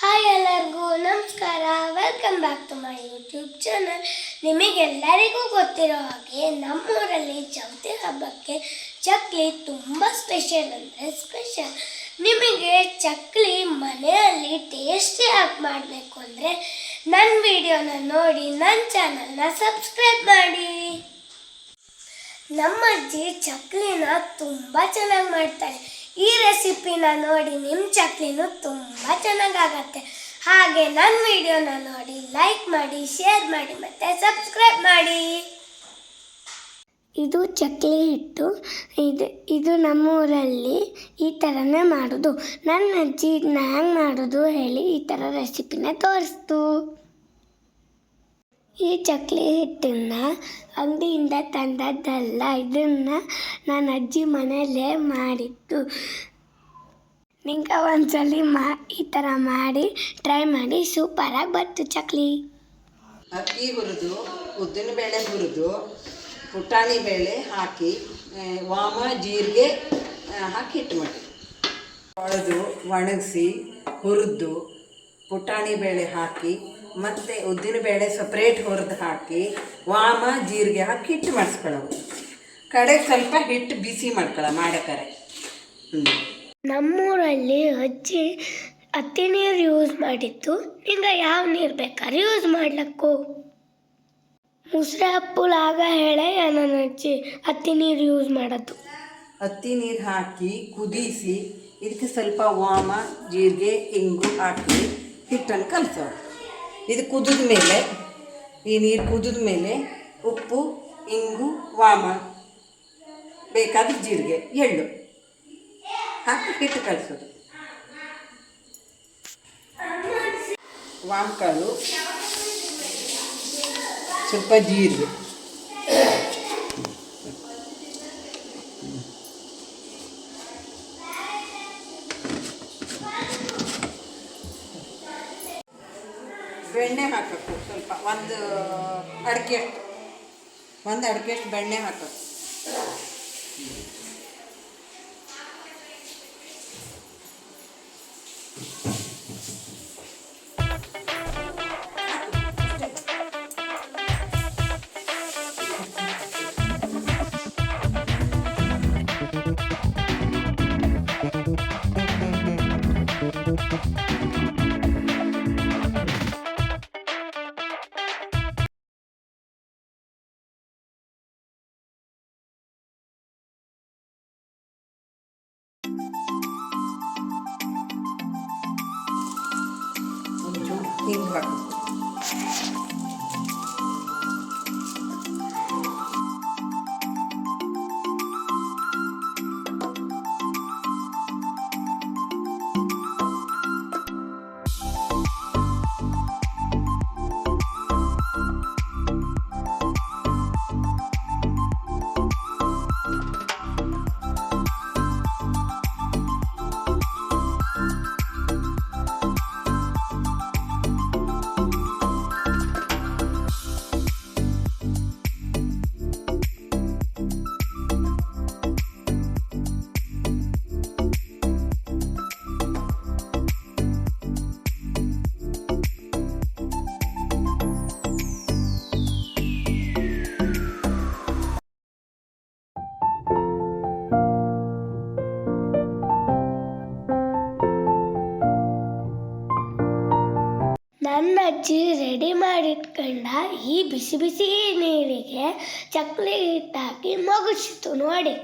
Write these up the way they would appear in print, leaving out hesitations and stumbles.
Hi ಎಲ್ಲರಿಗೂ ನಮಸ್ಕಾರ. Welcome back to my YouTube channel. ನಿಮಗೆಲ್ಲರಿಗೂ ಗೊತ್ತಿರೋ ಹಾಗೆ ನಮ್ಮೂರಲ್ಲಿ ಚೌತಿ ಹಬ್ಬಕ್ಕೆ ಚಕ್ಲಿ ತುಂಬ ಸ್ಪೆಷಲ್ ಅಂದರೆ ಸ್ಪೆಷಲ್. ನಿಮಗೆ ಚಕ್ಲಿ ಮನೆಯಲ್ಲಿ ಟೇಸ್ಟಿಯಾಗಿ ಮಾಡಬೇಕು ಅಂದರೆ ನನ್ನ ವಿಡಿಯೋನ ನೋಡಿ ನನ್ನ ಚಾನಲ್ನ ಸಬ್ಸ್ಕ್ರೈಬ್ ಮಾಡಿ. ನಮ್ಮ ಅಜ್ಜಿ ಚಕ್ಲಿನ ತುಂಬ ಚೆನ್ನಾಗಿ ಮಾಡ್ತಾರೆ. ಈ ರೆಸಿಪಿನ ನೋಡಿ ನಿಮ್ಮ ಚಕ್ಲಿನೂ ತುಂಬ ಚೆನ್ನಾಗಾಗತ್ತೆ. ಹಾಗೆ ನನ್ನ ವಿಡಿಯೋನ ನೋಡಿ ಲೈಕ್ ಮಾಡಿ, ಶೇರ್ ಮಾಡಿ ಮತ್ತು ಸಬ್ಸ್ಕ್ರೈಬ್ ಮಾಡಿ. ಇದು ಚಕ್ಲಿ ಹಿಟ್ಟು. ಇದು ನಮ್ಮೂರಲ್ಲಿ ಈ ಥರನೇ ಮಾಡೋದು. ನನ್ನ ಅಜ್ಜಿ ಇದನ್ನ ಹ್ಯಾಂಗೆ ಮಾಡೋದು ಹೇಳಿ ಈ ಥರ ರೆಸಿಪಿನ ತೋರಿಸ್ತು. ಈ ಚಕ್ಲಿ ಹಿಟ್ಟನ್ನು ಅಂಗಡಿಯಿಂದ ತಂದದ್ದಲ್ಲ, ಇದನ್ನು ನನ್ನ ಅಜ್ಜಿ ಮನೆಯಲ್ಲೇ ಮಾಡಿದ್ದು. ನಿಂಗೆ ಒಂದ್ಸಲಿ ಈ ಥರ ಮಾಡಿ ಟ್ರೈ ಮಾಡಿ, ಸೂಪರಾಗಿ ಬಂತು ಚಕ್ಲಿ. ಅಕ್ಕಿ ಹುರಿದು, ಉದ್ದಿನ ಬೇಳೆ ಹುರಿದು, ಪುಟಾಣಿ ಬೇಳೆ ಹಾಕಿ, ವಾಮ ಜೀರಿಗೆ ಹಾಕಿ ಹಿಟ್ಟು ಮಾಡಿ ತೊಳೆದು ಒಣಗಿಸಿ ಹುರಿದು ಪುಟಾಣಿ ಬೇಳೆ ಹಾಕಿ ಮತ್ತು ಉದ್ದಿನ ಬೇಳೆ ಸಪ್ರೇಟ್ ಹುರಿದು ಹಾಕಿ ವಾಮ ಜೀರಿಗೆ ಹಾಕಿ ಹಿಟ್ಟು ಮಾಡಿಸ್ಕೊಳ್ಳೋವು. ಕಡೆಗೆ ಸ್ವಲ್ಪ ಹಿಟ್ಟು ಬಿಸಿ ಮಾಡ್ಕೊಳ್ಳೋ. ನಮ್ಮೂರಲ್ಲಿ ಅಜ್ಜಿ ಹತ್ತಿ ನೀರು ಯೂಸ್ ಮಾಡಿತ್ತು. ನಿಂಗೆ ಯಾವ ನೀರು ಬೇಕಾದ್ರೆ ಯೂಸ್ ಮಾಡ್ಲಕ್ಕು. ಮುಸ್ರೆ ಹಪ್ಪುಲಾಗ ಹೇಳೆ ನನ್ನ ಅಜ್ಜಿ ಹತ್ತಿ ನೀರು ಯೂಸ್ ಮಾಡೋದು. ಹತ್ತಿ ನೀರು ಹಾಕಿ ಕುದಿಸಿ ಇದಕ್ಕೆ ಸ್ವಲ್ಪ ವಾಮ ಜೀರಿಗೆ ಇಂಗು ಹಾಕಿ ಹಿಟ್ಟನ್ನು ಕಲಸೋದು. ಇದು ಕುದಿದ ಮೇಲೆ, ಈ ನೀರು ಕುದಿದ ಮೇಲೆ ಉಪ್ಪು, ಇಂಗು, ವಾಮ, ಬೇಕಾದ್ರೆ ಜೀರಿಗೆ, ಎಳ್ಳು ಹಾಕಿ ಹಿಟ್ಟು ಕಲಿಸೋದು. ವಾಮಕಾಳು, ಸ್ವಲ್ಪ ಜೀರಿಗೆ, ಬೆಣ್ಣೆ ಹಾಕಬೇಕು ಸ್ವಲ್ಪ, ಒಂದು ಅಡಿಕೆಷ್ಟು ಬೆಣ್ಣೆ ಹಾಕಬೇಕು. ಹಿಂಗೆ ಹಾಕಬೇಕು. ನನ್ನ ಅಜ್ಜಿ ರೆಡಿ ಮಾಡಿಟ್ಕೊಂಡ ಈ ಬಿಸಿ ಬಿಸಿ ನೀರಿಗೆ ಚಕ್ಲಿ ಹಿಟ್ಟಾಕಿ ಮಗುಚಿತು ನೋಡಿ.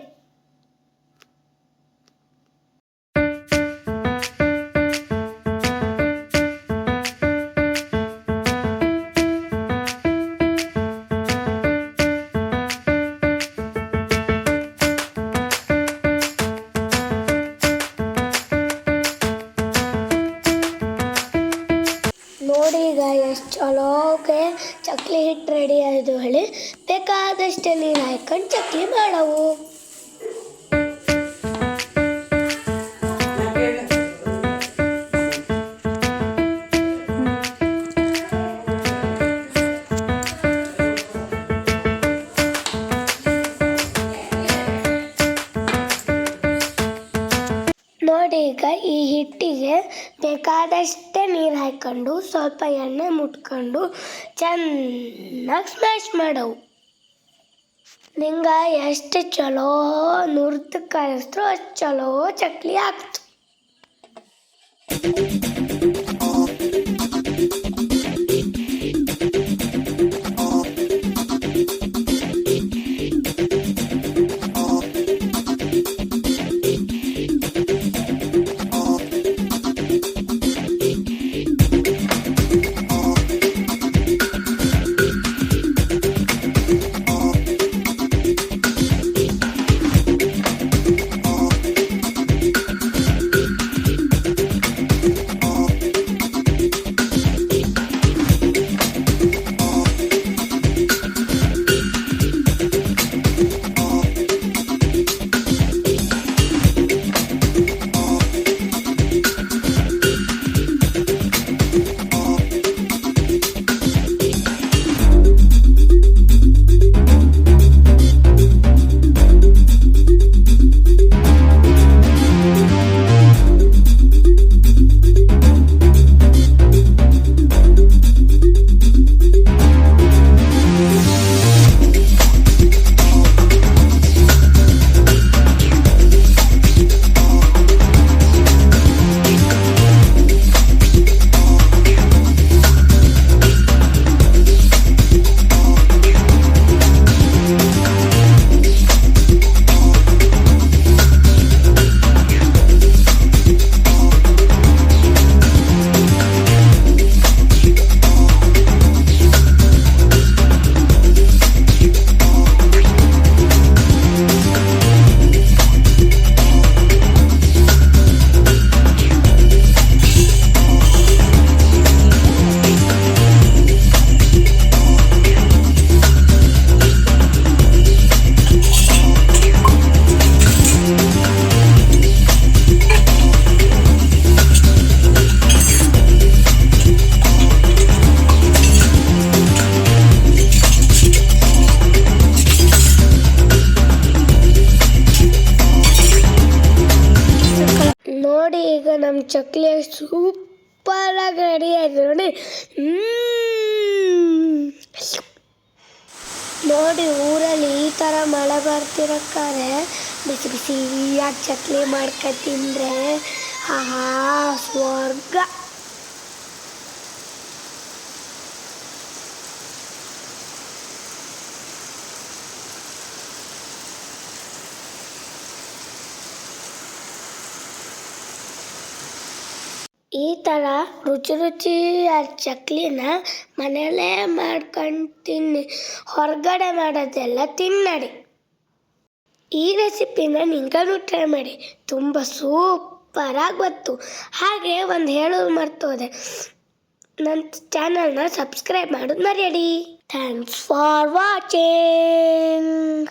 ನೋಡಿ ಈಗ ಎಷ್ಟು ಚಲೋಗೆ ಚಕ್ಲಿ ಹಿಟ್ಟು ರೆಡಿ ಆಯಿತು ಹೇಳಿ. ಬೇಕಾದಷ್ಟು ನೀರು ಹಾಕೊಂಡು ಚಕ್ಲಿ ಮಾಡವು. ನೋಡಿ ಈಗ ಈ ಹಿಟ್ಟಿಗೆ ಬೇಕಾದ ಬೇಕಾದಷ್ಟೇ ನೀರು ಹಾಕ್ಕೊಂಡು ಸ್ವಲ್ಪ ಎಣ್ಣೆ ಮುಟ್ಕೊಂಡು ಚೆನ್ನಾಗಿ ಸ್ಮ್ಯಾಶ್ ಮಾಡವು. ನಿಂಗೆ ಎಷ್ಟು ಚಲೋ ನುರ್ದು ಕಳಿಸ್ತೋ ಅಷ್ಟು ಚಲೋ ಚಕ್ಲಿ ಆಗ್ತು. ನೋಡಿ ಈಗ ನಮ್ಮ ಚಕ್ಲಿ ಸೂಪರಾಗಿ ರೆಡಿ ಆಯ್ತು ನೋಡಿ. ನೋಡಿ ಊರಲ್ಲಿ ಈ ಥರ ಮಳೆ ಬರ್ತಿರಕ್ಕಾರೆ ಬಿಸಿ ಬಿಸಿಯಾಗಿ ಚಕ್ಲಿ ಮಾಡ್ಕೊ ತಿಂದರೆ ಆಹಾ ಸ್ವರ್ಗ. ಈ ಥರ ರುಚಿ ಚಕ್ಲಿನ ಮನೆಯಲ್ಲೇ ಮಾಡ್ಕೊಂಡು ತಿನ್ನಿ, ಹೊರಗಡೆ ಮಾಡೋದೆಲ್ಲ ತಿನ್ನಡಿ. ಈ ರೆಸಿಪಿನ ನಿಂಗೂ ಟ್ರೈ ಮಾಡಿ, ತುಂಬ ಸೂಪರಾಗಿ ಬಂತು. ಹಾಗೆ ಒಂದು ಹೇಳೋದು ಮರ್ತೋದೆ, ನನ್ನ ಚಾನಲ್ನ ಸಬ್ಸ್ಕ್ರೈಬ್ ಮಾಡೋದು ಮರೆಯಡಿ. Thanks for watching.